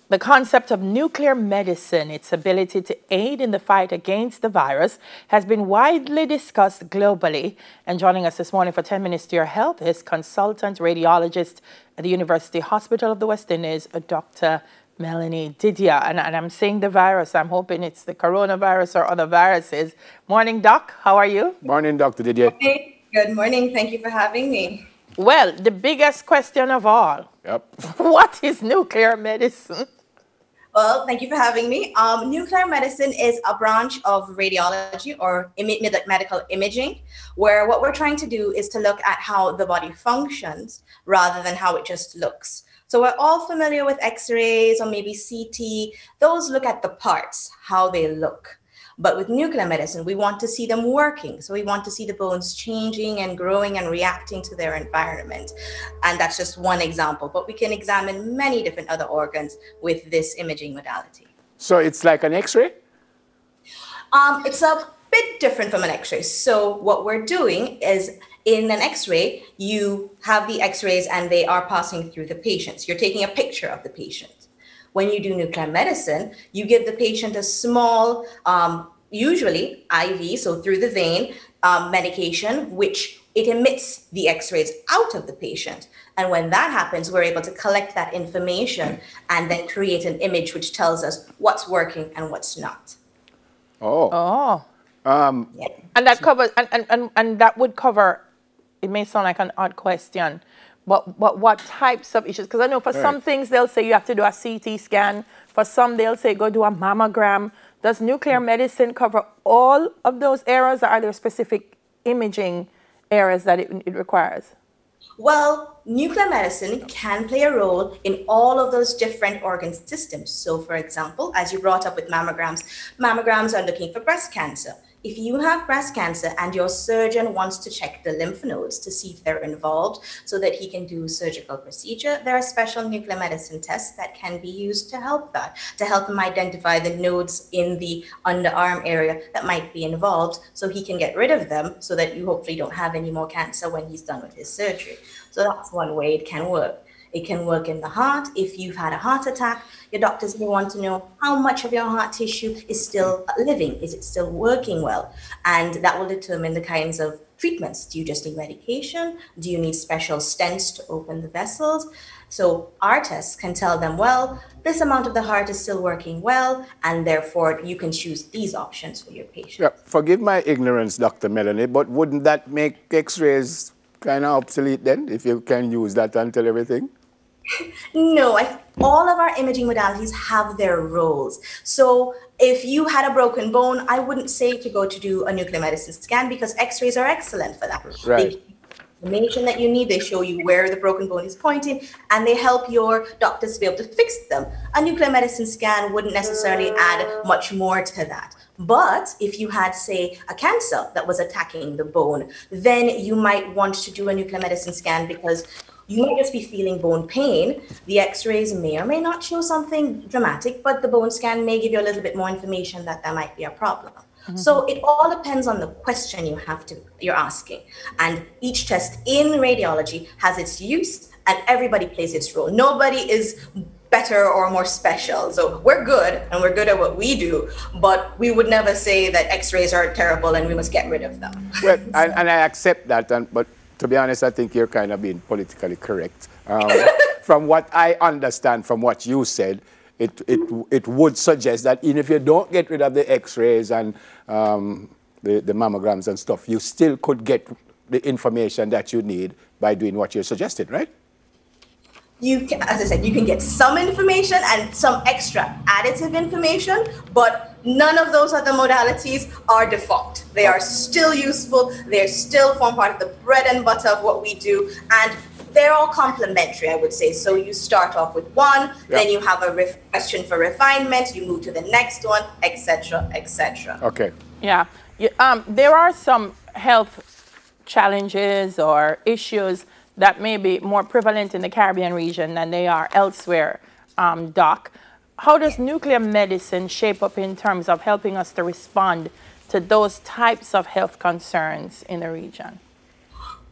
The concept of nuclear medicine, its ability to aid in the fight against the virus, has been widely discussed globally. And joining us this morning for 10 Minutes to Your Health is consultant radiologist at the University Hospital of the West Indies, Dr. Melanie Didier. And I'm saying the virus, I'm hoping it's the coronavirus or other viruses. Morning, Doc. How are you? Morning, Dr. Didier. Hey, good morning. Thank you for having me. Well, the biggest question of all. Yep. What is nuclear medicine? Well, thank you for having me. Nuclear medicine is a branch of radiology or medical imaging, where what we're trying to do is to look at how the body functions rather than how it just looks. So we're all familiar with x-rays or maybe CT. Those look at the parts, how they look. But with nuclear medicine, we want to see them working. So we want to see the bones changing and growing and reacting to their environment. And that's just one example, but we can examine many different other organs with this imaging modality. So it's like an x-ray? It's a bit different from an x-ray. So what we're doing is in an x-ray, you have the x-rays and they are passing through the patients. You're taking a picture of the patient. When you do nuclear medicine, you give the patient a small, usually IV, so through the vein, medication, which it emits the x-rays out of the patient. And when that happens, we're able to collect that information and then create an image which tells us what's working and what's not. Oh. Oh. Yeah. And that covers, and that would cover, it may sound like an odd question, but what types of issues? Because I know for some things they'll say you have to do a CT scan. For some they'll say go do a mammogram. Does nuclear medicine cover all of those areas, or are there specific imaging areas that it requires? Well, nuclear medicine can play a role in all of those different organ systems. So for example, as you brought up with mammograms, mammograms are looking for breast cancer. If you have breast cancer and your surgeon wants to check the lymph nodes to see if they're involved so that he can do a surgical procedure, there are special nuclear medicine tests that can be used to help that, to help him identify the nodes in the underarm area that might be involved so he can get rid of them so that you hopefully don't have any more cancer when he's done with his surgery. So that's one way it can work. It can work in the heart. If you've had a heart attack, your doctors may want to know how much of your heart tissue is still living. Is it still working well? And that will determine the kinds of treatments. Do you just need medication? Do you need special stents to open the vessels? So our tests can tell them, well, this amount of the heart is still working well, and therefore you can choose these options for your patient. Yeah, forgive my ignorance, Dr. Melanie, but wouldn't that make x-rays kind of obsolete then, if you can use that and tell everything? No, all of our imaging modalities have their roles. So if you had a broken bone, I wouldn't say to go to do a nuclear medicine scan because x-rays are excellent for that. Right. They give you the information that you need, they show you where the broken bone is pointing, and they help your doctors to be able to fix them. A nuclear medicine scan wouldn't necessarily add much more to that. But if you had, say, a cancer that was attacking the bone, then you might want to do a nuclear medicine scan because you might just be feeling bone pain. The x-rays may or may not show something dramatic, but the bone scan may give you a little bit more information that there might be a problem. So it all depends on the question you're asking. And each test in radiology has its use and everybody plays its role. Nobody is better or more special. So we're good and we're good at what we do, but we would never say that x-rays are terrible and we must get rid of them. Well, and I accept that, but to be honest, I think you're kind of being politically correct. From what I understand from what you said, it would suggest that even if you don't get rid of the x-rays and the mammograms and stuff, you still could get the information that you need by doing what you're suggesting, right? You can, as I said, you can get some information and some extra additive information, but none of those other modalities are default. They are still useful. They still form part of the bread and butter of what we do. And they're all complementary, I would say. So you start off with one, then you have a question for refinement, you move to the next one, etc., etc. Okay. Yeah. There are some health challenges or issues that may be more prevalent in the Caribbean region than they are elsewhere, Doc. How does nuclear medicine shape up in terms of helping us to respond to those types of health concerns in the region?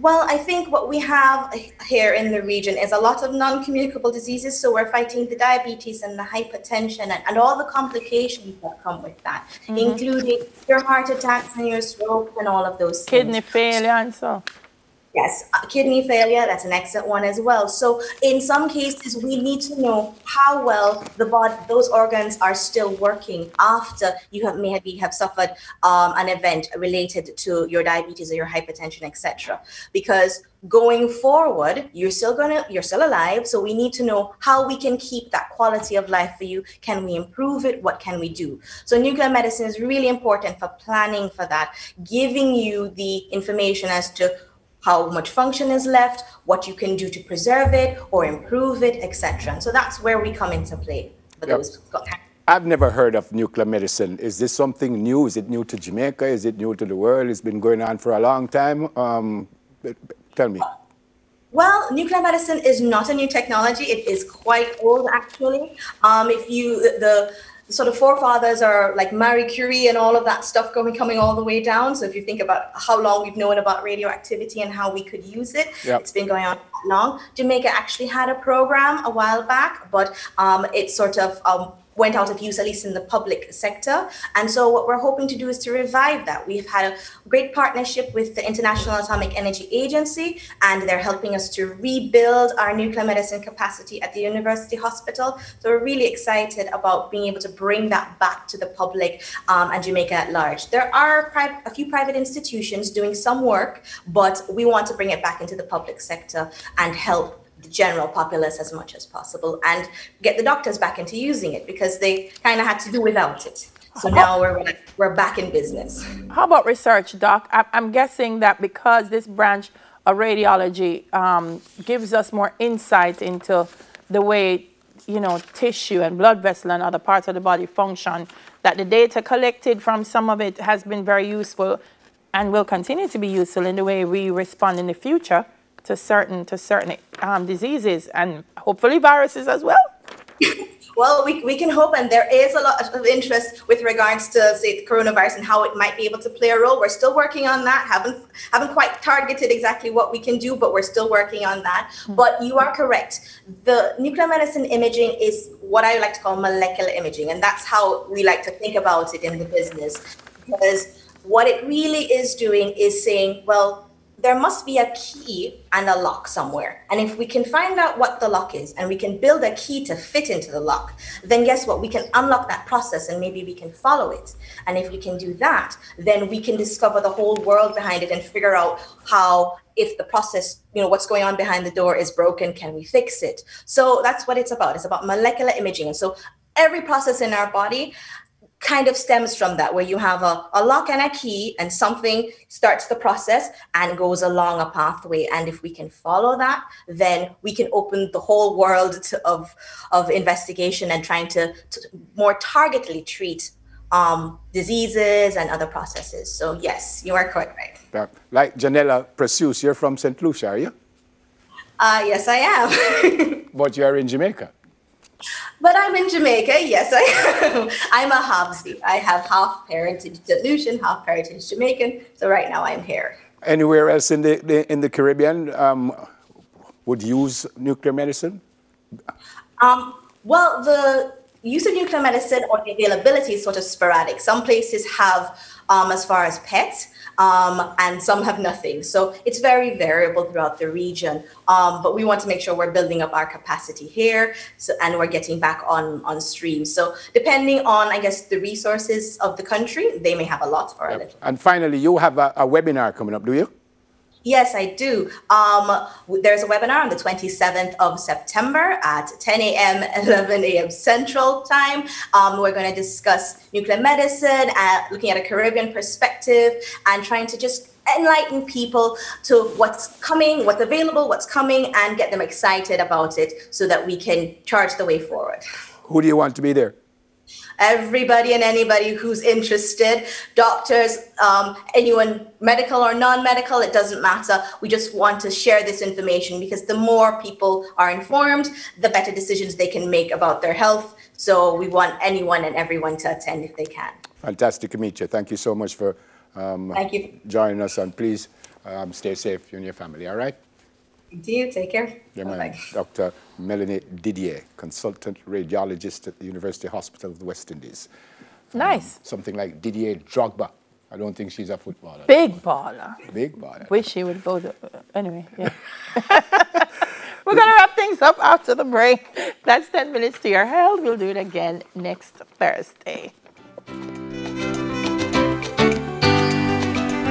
Well, I think what we have here in the region is a lot of non-communicable diseases. So we're fighting the diabetes and the hypertension and all the complications that come with that, including your heart attacks and your stroke and all of those things. Kidney failure and so. Yes, kidney failure, that's an excellent one as well. So in some cases, we need to know how well the body, those organs are still working after you have maybe have suffered an event related to your diabetes or your hypertension, etc. Because going forward, you're still alive. So we need to know how we can keep that quality of life for you. Can we improve it? What can we do? So nuclear medicine is really important for planning for that, giving you the information as to how much function is left, what you can do to preserve it or improve it, etc. So that's where we come into play for those. I've never heard of nuclear medicine. Is this something new? Is it new to Jamaica? Is it new to the world? It's been going on for a long time. Tell me. Well, nuclear medicine is not a new technology. It is quite old, actually. The sort of forefathers are like Marie Curie and all of that stuff coming all the way down. So if you think about how long we've known about radioactivity and how we could use it, it's been going on long. Jamaica actually had a program a while back, but it sort of went out of use, at least in the public sector. And so what we're hoping to do is to revive that. We've had a great partnership with the International Atomic Energy Agency, and they're helping us to rebuild our nuclear medicine capacity at the University Hospital. So we're really excited about being able to bring that back to the public and Jamaica at large. There are a few private institutions doing some work, but we want to bring it back into the public sector and help the general populace as much as possible and get the doctors back into using it because they kind of had to do without it. So now we're back in business. How about research, Doc? I'm guessing that because this branch of radiology gives us more insight into the way, tissue and blood vessel and other parts of the body function, that the data collected from some of it has been very useful and will continue to be useful in the way we respond in the future to certain diseases and hopefully viruses as well. Well, we can hope, and there is a lot of interest with regards to, say, the coronavirus and how it might be able to play a role. We're still working on that. Haven't quite targeted exactly what we can do, but we're still working on that. But you are correct. The nuclear medicine imaging is what I like to call molecular imaging, and that's how we like to think about it in the business. Because what it really is doing is saying, well, there must be a key and a lock somewhere. And if we can find out what the lock is and we can build a key to fit into the lock, then guess what? We can unlock that process and maybe we can follow it. And if we can do that, then we can discover the whole world behind it and figure out how, if the process, what's going on behind the door is broken, can we fix it? So that's what it's about. It's about molecular imaging. And so every process in our body kind of stems from that, where you have a lock and a key and something starts the process and goes along a pathway. And if we can follow that, then we can open the whole world of investigation and trying to more targetedly treat diseases and other processes. So yes, you are quite right. Like Janella Precious, you're from St. Lucia, are you? Yes, I am. But you are in Jamaica. But I'm in Jamaica, yes, I am. I'm a halfsy. I have half parentage St. Lucian, half parentage Jamaican. So right now I'm here. Anywhere else in the Caribbean would use nuclear medicine? Well, the use of nuclear medicine or the availability is sort of sporadic. Some places have as far as pets, and some have nothing. So it's very variable throughout the region. But we want to make sure we're building up our capacity here, and we're getting back on stream. So depending on, I guess, the resources of the country, they may have a lot or a little. And finally, you have a webinar coming up, do you? Yes, I do. There's a webinar on the 27th of September at 10 a.m., 11 a.m. Central Time. We're going to discuss nuclear medicine, looking at a Caribbean perspective, and trying to just enlighten people to what's coming, what's available, what's coming, and get them excited about it so that we can charge the way forward. Who do you want to be there? Everybody and anybody who's interested, doctors, anyone medical or non-medical, it doesn't matter. We just want to share this information because the more people are informed, the better decisions they can make about their health. So we want anyone and everyone to attend if they can. Fantastic to meet you. Thank you so much for Thank you. joining us, and please Stay safe, you and your family, all right? Do you take care? Yeah, man. Bye-bye. Dr. Melanie Didier, consultant radiologist at the University Hospital of the West Indies. Nice. Something like Didier Drogba. I don't think she's a footballer. Big baller. Big baller. Wish she would go to, anyway, yeah. We're going to wrap things up after the break. That's 10 minutes to your health. We'll do it again next Thursday.